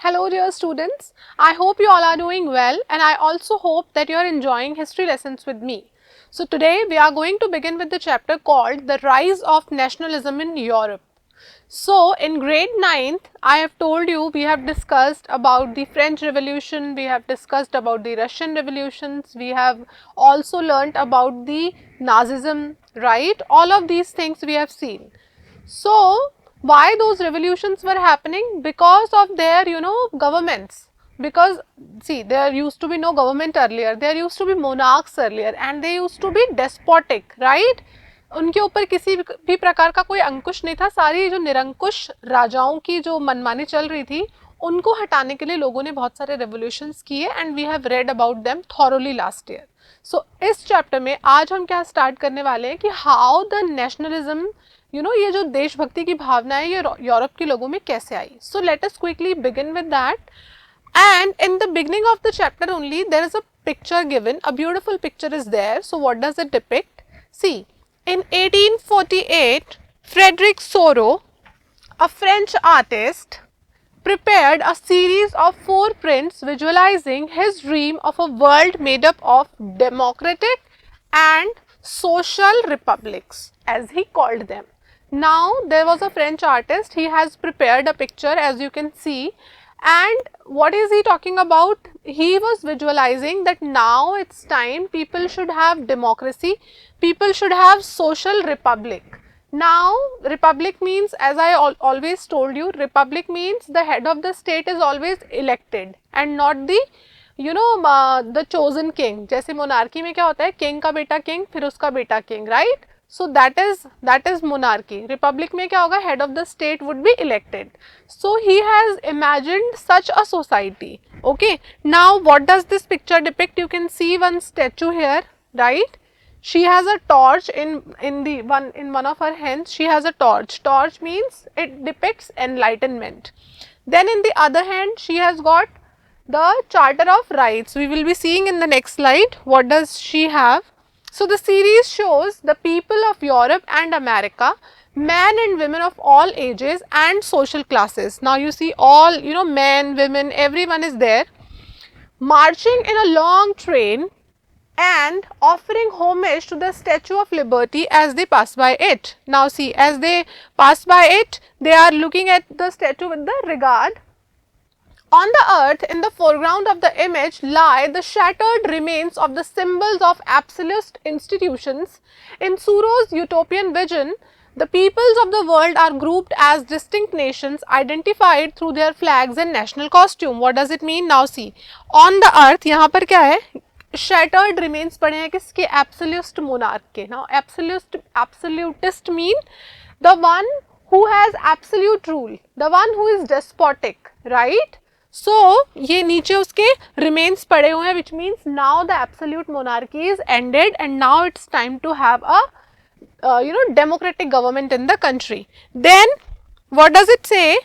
Hello dear students, I hope you all are doing well and I also hope that you are enjoying history lessons with me. So today we are going to begin with the chapter called The Rise of Nationalism in Europe. So in grade 9th, I have told you we have discussed about the French Revolution, we have discussed about the Russian revolutions, we have also learnt about the Nazism, right? All of these things we have seen. So, why those revolutions were happening? Because of their, governments. Because, see, there used to be no government earlier, there used to be monarchs earlier and they used to be despotic, right? उनके ऊपर किसी भी प्रकार का कोई अंकुश नहीं था. सारी जो निरंकुश राजाओं की जो मनमानी चल रही थी उनको हटाने के लिए लोगों ने बहुत सारे रेवोल्यूशंस किए and we have read about them thoroughly last year. So इस चैप्टर में आज हम क्या स्टार्ट करने वाले हैं कि हाउ द नेशनलिज्म ये जो देशभक्ति की भावना है ये यूरोप के लोगों में कैसे आई. So let us quickly begin with that. And in the beginning of the chapter only, there is a picture given, a beautiful picture is there. So what does it depict? See, in 1848, Frederick Soro, a French artist, prepared a series of 4 prints visualizing his dream of a world made up of democratic and social republics, as he called them. Now, there was a French artist, he has prepared a picture as you can see. And what is he talking about? He was visualizing that now it's time people should have democracy, people should have social republic. Now, republic means, as I always told you, republic means the head of the state is always elected and not the the chosen king. जैसे monarchy में क्या होता है, king का बेटा king, फिर उसका बेटा king, right? So that is monarchy. Republic में क्या होगा, head of the state would be elected. So he has imagined such a society. Okay. Now what does this picture depict? You can see one statue here, right? She has a torch in one of her hands. She has a torch. Torch means it depicts enlightenment. Then in the other hand, she has got the Charter of Rights. We will be seeing in the next slide. What does she have? So the series shows the people of Europe and America, men and women of all ages and social classes. Now you see all, men, women, everyone is there, marching in a long train and offering homage to the Statue of Liberty as they pass by it. Now see, as they pass by it, they are looking at the statue with the regard. On the earth, in the foreground of the image, lie the shattered remains of the symbols of absolute institutions. In Soro's utopian vision, the peoples of the world are grouped as distinct nations identified through their flags and national costume. What does it mean? Now see, on the earth, यहाँ पर क्या है? Shattered remains पड़े हैं किसके? Absolute monarch के. Now, absolutist mean the one who has absolute rule, the one who is despotic, right? So, ये नीचे उसके remains पड़े हुए हैं, which means now the absolute monarchy is ended and now it's time to have a democratic government in the country. Then what does it say?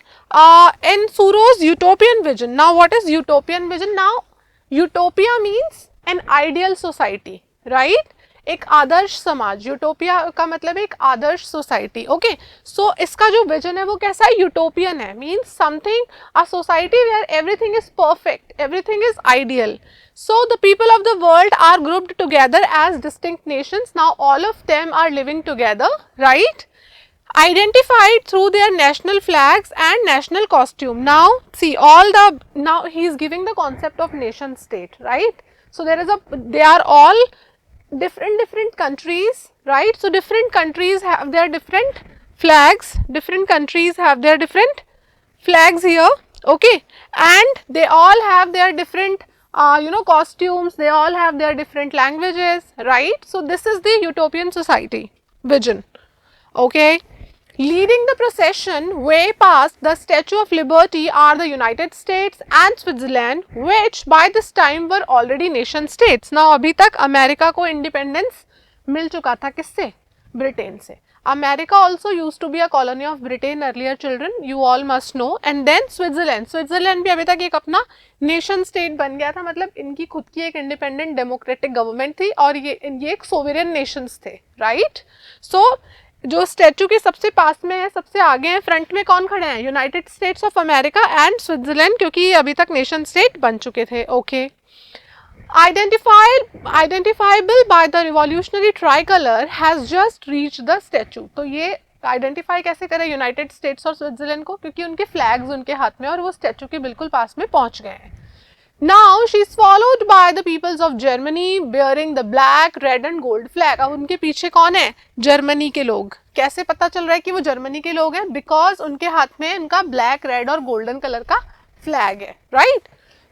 In Soro's utopian vision. Now what is utopian vision? Now utopia means an ideal society, right? एक आदर्श समाज. Utopia का मतलब एक आदर्श society. Okay, सो इसका जो vision है वो कैसा है? यूटोपियन है. Means something, a society where everything is perfect, everything is ideal. So the people of the world are grouped together as distinct nations. Now all of them are living together, right? Identified through their national flags and national costume. Now see, now he is giving the concept of nation state, right? So they are all different countries, right? So different countries have their different flags, different countries have their different flags here, okay, and they all have their different costumes, they all have their different languages, right? So this is the utopian society vision, okay. Leading the procession way past the Statue of Liberty are the United States and Switzerland, which by this time were already nation states. Now अभी तक America को independence मिल चुका था किससे? Britain से. America also used to be a colony of Britain earlier, children, you all must know. And then Switzerland. Switzerland भी अभी तक एक अपना nation state बन गया था, मतलब इनकी खुद की एक independent democratic government थी और ये एक sovereign nations थे, right? So जो स्टैचू के सबसे पास में है, सबसे आगे है, फ्रंट में कौन खड़े हैं? United states of America and Switzerland, क्योंकि अभी तक नेशन स्टेट बन चुके थे. Okay. Identifiable by the revolutionary tricolor has just reached the statue. तो ये आइडेंटिफाई कैसे करें यूनाइटेड स्टेट्स और स्विट्जरलैंड को? क्योंकि उनके फ्लैग्स उनके हाथ में और वो स्टैचू के बिल्कुल पास में पहुंच गए हैं. Now she is followed by the peoples of Germany bearing the black, red and gold flag. अब उनके पीछे कौन है? जर्मनी के लोग. कैसे पता चल रहा है कि वो जर्मनी के लोग हैं? बिकॉज उनके हाथ में उनका ब्लैक, रेड और गोल्डन कलर का फ्लैग है. Right.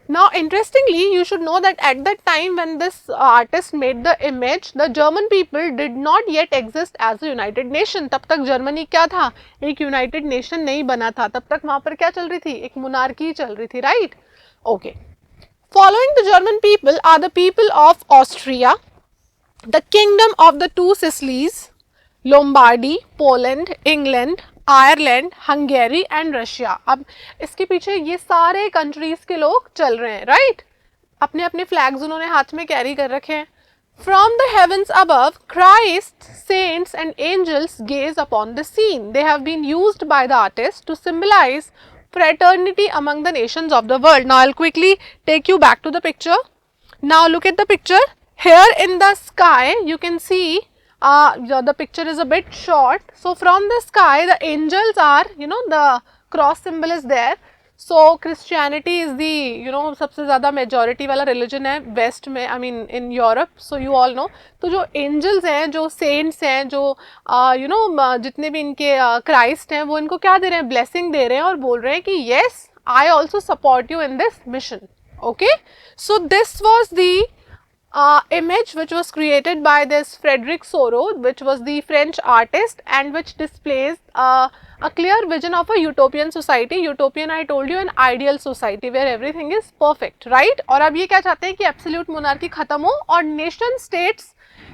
Now interestingly, you should know that at that time when this artist made the image, the German people did not yet exist as a united nation. तब तक Germany क्या था? एक United nation नहीं बना था. तब तक वहां पर क्या चल रही थी? एक मोनार्की चल रही थी. Right. Okay. Following the German people are the people of Austria, the kingdom of the two Sicilies, Lombardy, Poland, England, Ireland, Hungary and Russia. अब इसके पीछे ये सारे कंट्रीज के लोग चल रहे हैं. राइट. अपने अपने फ्लैग्स उन्होंने हाथ में कैरी कर रखे हैं. From the heavens above Christ, saints and angels gaze upon the scene. They have been used by the artist to symbolize fraternity among the nations of the world. Now I'll quickly take you back to the picture. Now look at the picture. Here in the sky you can see the picture is a bit short. So from the sky the angels are, the cross symbol is there. So Christianity is the सबसे ज़्यादा majority वाला religion है west में, I mean in Europe. So you all know. तो जो angels हैं, जो saints हैं, जो जितने भी इनके Christ हैं, वो इनको क्या दे रहे हैं? blessing दे रहे हैं और बोल रहे हैं कि yes, I also support you in this mission. Okay. So this was the image which was created by this Frederic Soro, which was the French artist, and which displays a clear vision of a utopian society. Utopian, I told you, an ideal society where everything is perfect, right? और अब ये क्या चाहते हैं कि absolute monarchy खत्म हो और nation states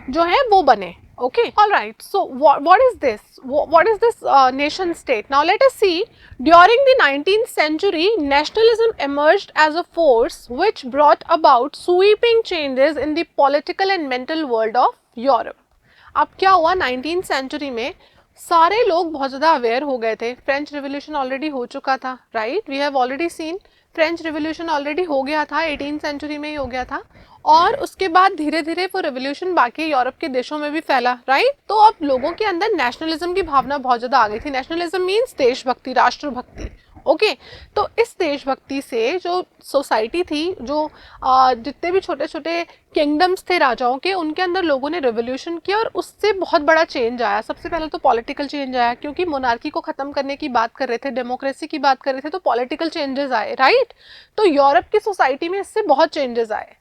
जो है वो बने. Okay, all right. So what is this? What is this nation state? Now let us see. During the 19th century, nationalism emerged as a force which brought about sweeping changes in the political and mental world of Europe. अब क्या हुआ 19th century में? सारे लोग बहुत ज़्यादा aware हो गए थे. फ्रेंच रिवोल्यूशन ऑलरेडी हो चुका था. Right. We have already seen French revolution already हो गया था, 18th सेंचुरी में ही हो गया था. और उसके बाद धीरे धीरे वो रिवोल्यूशन बाकी यूरोप के देशों में भी फैला. राइट. तो अब लोगों के अंदर नेशनलिज्म की भावना बहुत ज़्यादा आ गई थी. नेशनलिज्म मीन्स देशभक्ति, राष्ट्रभक्ति. ओके. तो इस देशभक्ति से जो सोसाइटी थी, जो जितने भी छोटे छोटे किंगडम्स थे राजाओं के, उनके अंदर लोगों ने रिवोल्यूशन किया और उससे बहुत बड़ा चेंज आया. सबसे पहले तो पॉलिटिकल चेंज आया, क्योंकि मोनार्की को ख़त्म करने की बात कर रहे थे, डेमोक्रेसी की बात कर रहे थे, तो पॉलिटिकल चेंजेस आए. राइट. तो यूरोप की सोसाइटी में इससे बहुत चेंजेस आए.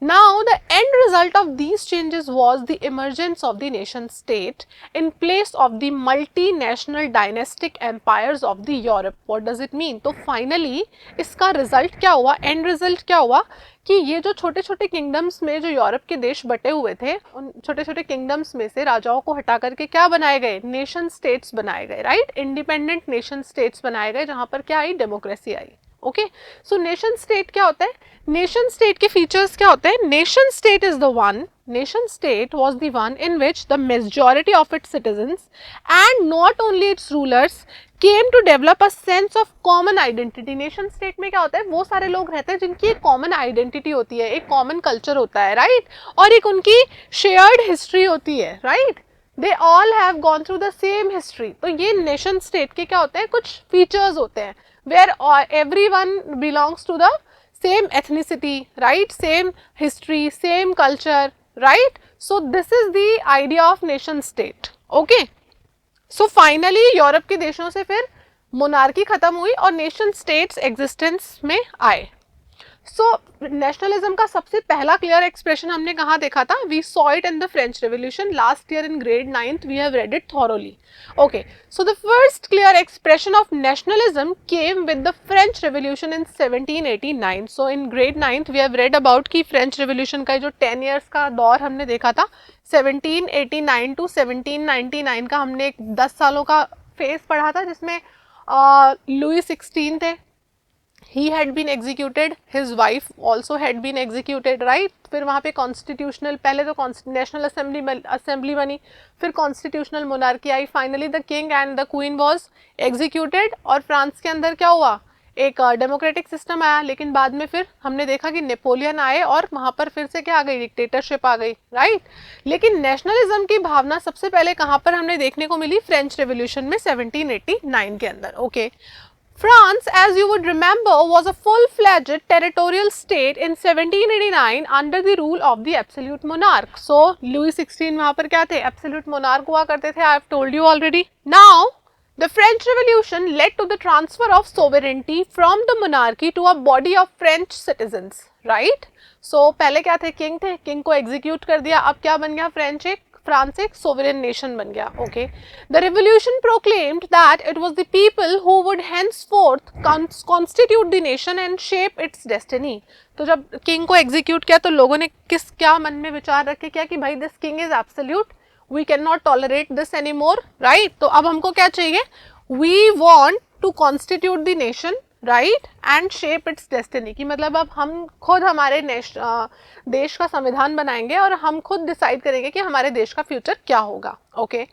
Now the end result of these changes was the emergence of the nation state in place of the multinational dynastic empires of the Europe. What does it mean? तो finally इसका result क्या हुआ? End result क्या हुआ कि ये जो छोटे छोटे किंगडम्स में जो यूरोप के देश बटे हुए थे, उन छोटे छोटे किंगडम्स में से राजाओं को हटा करके क्या बनाए गए? नेशन स्टेट्स बनाए गए. राइट. इंडिपेंडेंट नेशन स्टेट्स बनाए गए, जहाँ पर क्या आई? डेमोक्रेसी आई. ओके. सो नेशन स्टेट क्या होता है? नेशन स्टेट के फीचर्स क्या होते हैं? Nation state is the one, nation state was the one in which the majority of its citizens and not only its rulers came to develop a sense of common identity. Nation state में क्या होता है? वो सारे लोग रहते हैं जिनकी एक कॉमन आइडेंटिटी होती है, एक कॉमन कल्चर होता है. राइट. और एक उनकी शेयर्ड हिस्ट्री होती है. Right. They all have gone through the same history. तो ये नेशन स्टेट के क्या होते हैं? कुछ फीचर्स होते हैं where everyone belongs to the same ethnicity, right? Same history, same culture, right? So this is the idea of nation state. Okay. So finally Europe के देशों से फिर मोनार्की खत्म हुई और नेशन स्टेट्स एग्जिस्टेंस में आए. सो नेशनलिज्म का सबसे पहला क्लियर एक्सप्रेशन हमने कहाँ देखा था? We saw it in the French revolution. Last year in grade 9th we have read it thoroughly. Okay. So the first clear expression of nationalism came with the French revolution in 1789. So in grade 9th we have read about की French revolution का जो 10 years का दौर हमने देखा था, 1789 to 1799 का हमने एक 10 सालों का फेज पढ़ा था, जिसमें लुई 16 थे, he had been executed, his wife also had been executed, right? फिर वहाँ पे कॉन्स्टिट्यूशनल, पहले तो नेशनल असेंबली बनी, फिर constitutional monarchy I, finally the king and the queen was executed, और फ्रांस के अंदर क्या हुआ, एक डेमोक्रेटिक सिस्टम आया। लेकिन बाद में फिर हमने देखा कि नेपोलियन आए और वहाँ पर फिर से क्या आ गई, डिक्टेटरशिप आ गई, राइट। लेकिन नेशनलिज्म की भावना सबसे पहले कहाँ पर हमने देखने को मिली, फ्रेंच रेवोल्यूशन में 1789 के अंदर, okay. France, as you would remember, was a full-fledged territorial state in 1789 under the rule of the absolute monarch. So, Louis XVI वहाँ पर क्या थे, absolute monarch हुआ करते थे, I have told you already. Now, the French Revolution led to the transfer of sovereignty from the monarchy to a body of French citizens, right? So, पहले क्या थे, king थे, king को execute कर दिया, अब क्या बन गया, फ्रांस एक सोवरेन नेशन बन गया, okay. The revolution proclaimed that it was the people who would henceforth constitute the nation and shape its destiny. तो जब किंग को एग्जीक्यूट किया तो लोगों ने क्या मन में विचार रखे क्या कि भाई this king is absolute, we can not tolerate this any more, right. तो अब हमको क्या चाहिए, we want to constitute the nation, right, and shape its destiny, की मतलब अब हम खुद हमारे देश का संविधान बनाएंगे और हम खुद डिसाइड करेंगे कि हमारे देश का फ्यूचर क्या होगा, okay.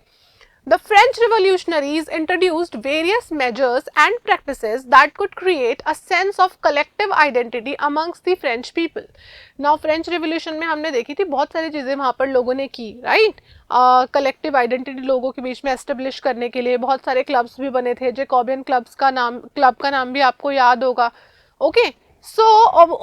The French revolutionaries introduced various measures and practices that could create a sense of collective identity amongst the French people. Now French Revolution में हमने देखी थी बहुत सारी चीज़ें वहाँ पर लोगों ने की, right? कलेक्टिव आइडेंटिटी लोगों के बीच में एस्टेब्लिश करने के लिए बहुत सारे क्लब्स भी बने थे, जैकोबियन क्लब का नाम भी आपको याद होगा, ओके। सो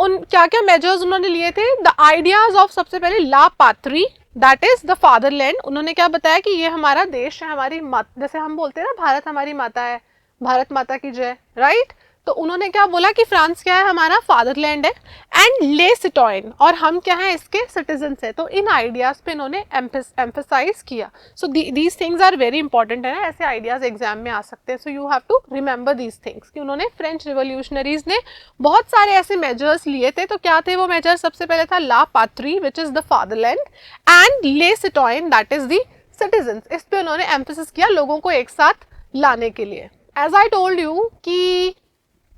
उन क्या क्या मेजर्स उन्होंने लिए थे, द आइडियाज ऑफ, सबसे पहले ला पात्री, दैट इज द फादरलैंड। उन्होंने क्या बताया कि ये हमारा देश है, हमारी माता, जैसे हम बोलते हैं ना भारत हमारी माता है, भारत माता की जय, राइट। तो उन्होंने क्या बोला कि फ्रांस क्या है, हमारा फादरलैंड है, एंड ले सिटॉइन, और हम क्या है, इसके सिटीजन्स है। तो इन आइडियाज पे इन्होंने एम्फेसाइज किया। So these things are very important है ना, ऐसे आइडियाज एग्जाम में आ सकते हैं। So you have to remember these things कि उन्होंने फ्रेंच रिवोल्यूशनरीज ने बहुत सारे ऐसे मेजर्स लिए थे। तो क्या थे वो मेजर्स, सबसे पहले था ला पात्री which is the fatherland, and ले सिटॉइन दैट इज द सिटीजन्स। इस पे उन्होंने एम्फेसिस किया लोगों को एक साथ लाने के लिए। एज आई टोल्ड यू कि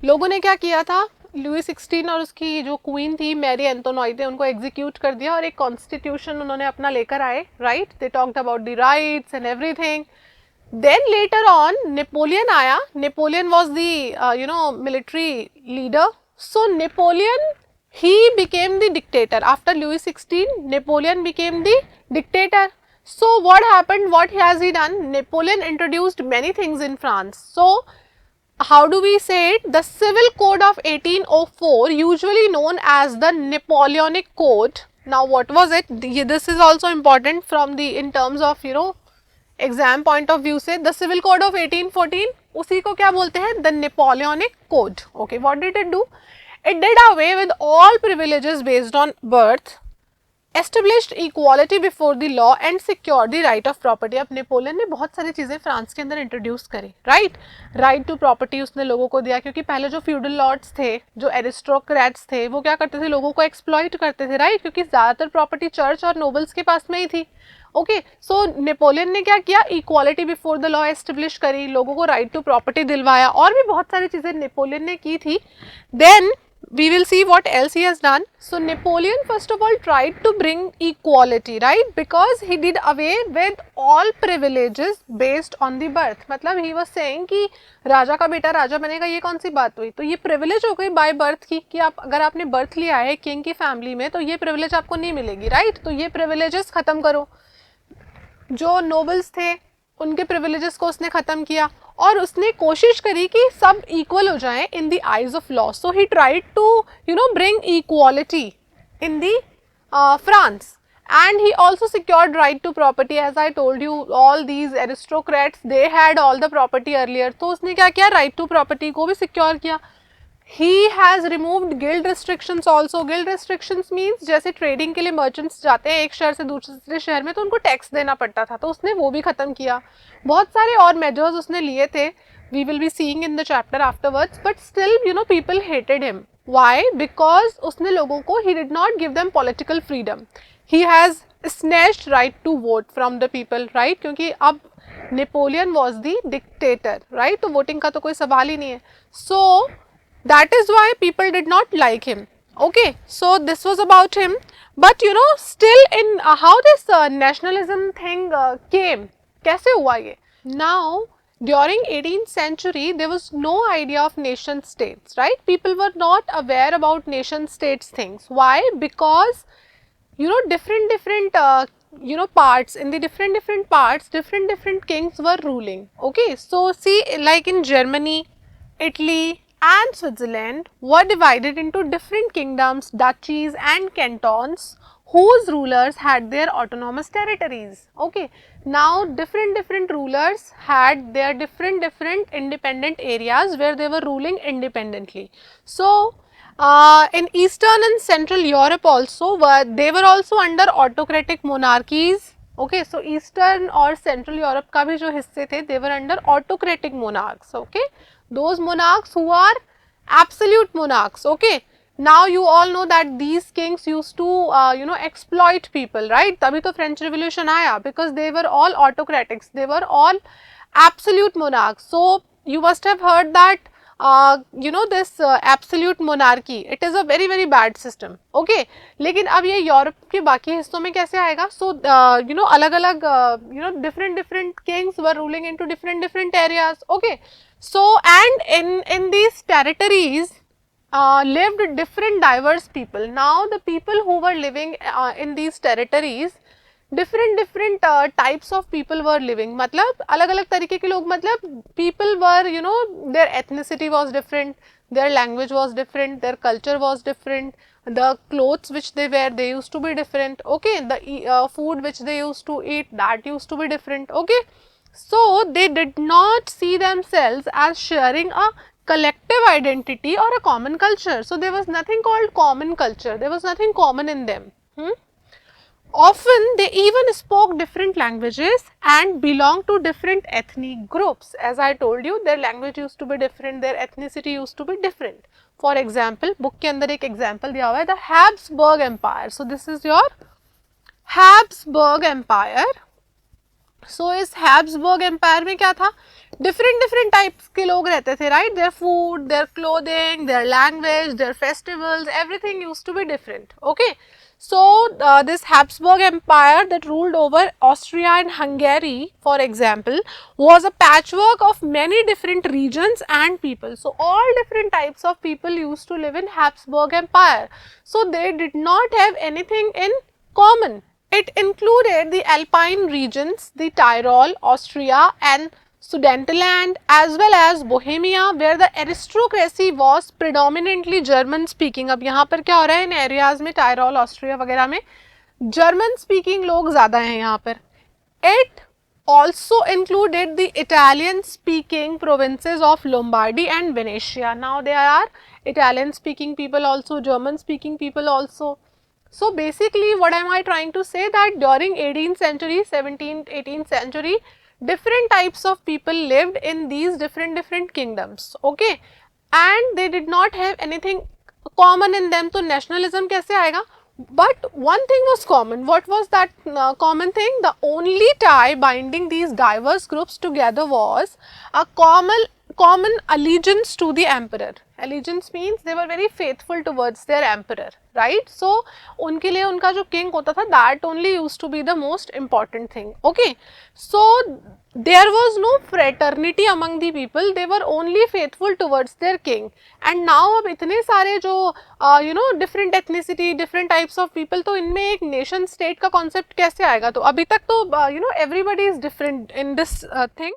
लोगों ने क्या किया था, लुई 16 और उसकी जो क्वीन थी मैरी एंटोनॉइटे, उनको एग्जीक्यूट कर दिया और एक कॉन्स्टिट्यूशन उन्होंने अपना लेकर आए, right. They talked about the rights and everything. Then later on Napoleon आया, Napoleon was the military leader. So Napoleon he became the dictator after Louis 16. Napoleon became the dictator. So what happened, what has he done? Napoleon introduced many things in France. So how do we say it? The Civil Code of 1804, usually known as the Napoleonic Code. Now what was it? This is also important from the, in terms of exam point of view से, the Civil Code of 1814, उसी को क्या बोलते हैं, the Napoleonic Code. Okay, what did it do? It did away with all privileges based on birth, established equality before the law and secured the right of property. अब Napoleon ने बहुत सारी चीज़ें फ्रांस के अंदर इंट्रोड्यूस करी, right to property उसने लोगों को दिया, क्योंकि पहले जो फ्यूडल लॉर्ड्स थे, जो एरिस्टोक्रेट्स थे, वो क्या करते थे, लोगों को एक्सप्लॉइट करते थे, राइट, क्योंकि ज़्यादातर प्रॉपर्टी चर्च और नोबल्स के पास में ही थी, ओके। सो नेपोलियन ने क्या किया, equality before the law establish करी, लोगों को राइट टू प्रॉपर्टी दिलवाया, और भी बहुत सारी चीज़ें नेपोलियन ने की थी। Then we will see what else he has done. So Napoleon first of all tried to bring equality, right, because he did away with all privileges based on the birth. मतलब he was saying कि राजा का बेटा राजा बनेगा, ये कौन सी बात हुई, तो ये प्रिविलेज हो गई बाय बर्थ की, कि आप अगर आपने बर्थ लिया है किंग की फैमिली में तो ये प्रिविलेज आपको नहीं मिलेगी, राइट। तो ये प्रिविलेजेस खत्म करो। जो नोबल्स थे उनके प्रिविलेजेस को उसने ख़त्म किया, और उसने कोशिश करी कि सब इक्वल हो जाएं in the eyes of law. So he tried to bring equality in the France, and he also secured right to property. As I told you, all these aristocrats, they had all the property earlier. तो उसने क्या किया, right to property को भी secure किया। He has removed guild restrictions also. Guild restrictions means जैसे trading के लिए merchants जाते हैं एक शहर से दूसरे शहर में, तो उनको टैक्स देना पड़ता था, तो उसने वो भी ख़त्म किया। बहुत सारे और measures उसने लिए थे, we will be seeing in the chapter afterwards, but still people hated him. Why? Because उसने लोगों को, he did not give them political freedom. He has snatched right to vote from the people, right? क्योंकि अब Napoleon was the dictator, right? तो voting का तो कोई सवाल ही नहीं है। So That is why people did not like him. Okay, so this was about him. But you know, still in how this nationalism thing came, कैसे हुआ ये? Now, during 18th century, there was no idea of nation states, right? People were not aware about nation states things. Why? Because you know, different you know, parts, in the different parts, different kings were ruling. Okay, so see, like in Germany, Italy and Switzerland were divided into different kingdoms, duchies and cantons, whose rulers had their autonomous territories. Okay, now different rulers had their different independent areas where they were ruling independently. So in Eastern and Central Europe also, they were also under autocratic monarchies. Okay, so Eastern or Central Europe का भी जो हिस्से थे, they were under autocratic monarchs. Okay, those monarchs who are absolute monarchs. Okay, now you all know that these kings used to you know, exploit people, right? तभी तो French Revolution आया, because they were all autocratics, they were all absolute monarchs. So you must have heard that you know, this absolute monarchy, it is a very bad system. Okay, लेकिन अब ये Europe के बाकी हिस्सों में कैसे आएगा? So you know, अलग-अलग you know, different kings were ruling into different areas. Okay, so and in these territories lived different diverse people. Now the people who were living in these territories, different types of people were living. मतलब अलग अलग तरीके के लोग, मतलब people were, you know, their ethnicity was different, their language was different, their culture was different, the clothes which they wear, they used to be different. Okay, the food which they used to eat, that used to be different. Okay, so they did not see themselves as sharing a collective identity or a common culture. So there was nothing called common culture, there was nothing common in them. Often they even spoke different languages and belonged to different ethnic groups. As I told you, their language used to be different, their ethnicity used to be different. For example, book के अंदर एक example दिया हुआ है, the Habsburg Empire. So this is your Habsburg Empire. So इस Habsburg Empire में क्या था? different types के लोग रहते थे, right? Their food, their clothing, their language, their festivals, everything used to be different. Okay, so this Habsburg Empire that ruled over Austria and Hungary, for example, was a patchwork of many different regions and people. So all different types of people used to live in Habsburg Empire. So they did not have anything in common. It included the Alpine regions, the Tyrol, Austria and Sudetenland, as well as Bohemia, where the aristocracy was predominantly German speaking. अब यहाँ पर क्या हो रहा है, इन areas में, Tyrol, Austria वगैरह में जर्मन स्पीकिंग लोग ज़्यादा हैं यहाँ पर. It also included the Italian speaking provinces of Lombardy and Venetia. Now there are Italian speaking people also, German speaking people also. So basically what am I trying to say, that during 18th century, 17th, 18th century, different types of people lived in these different kingdoms. Okay, and they did not have anything common in them. So nationalism कैसे आएगा? But one thing was common. What was that common thing? The only tie binding these diverse groups together was a common allegiance to the emperor. Allegiance means they were very faithful towards their emperor, right? So उनके लिए उनका जो king होता था, that only used to be the most important thing. Okay, so there was no fraternity among the people, they were only faithful towards their king. And now अब इतने सारे जो you know, different ethnicity, different types of people, तो इनमें एक nation state का concept कैसे आएगा? तो अभी तक तो you know, everybody is different in this thing.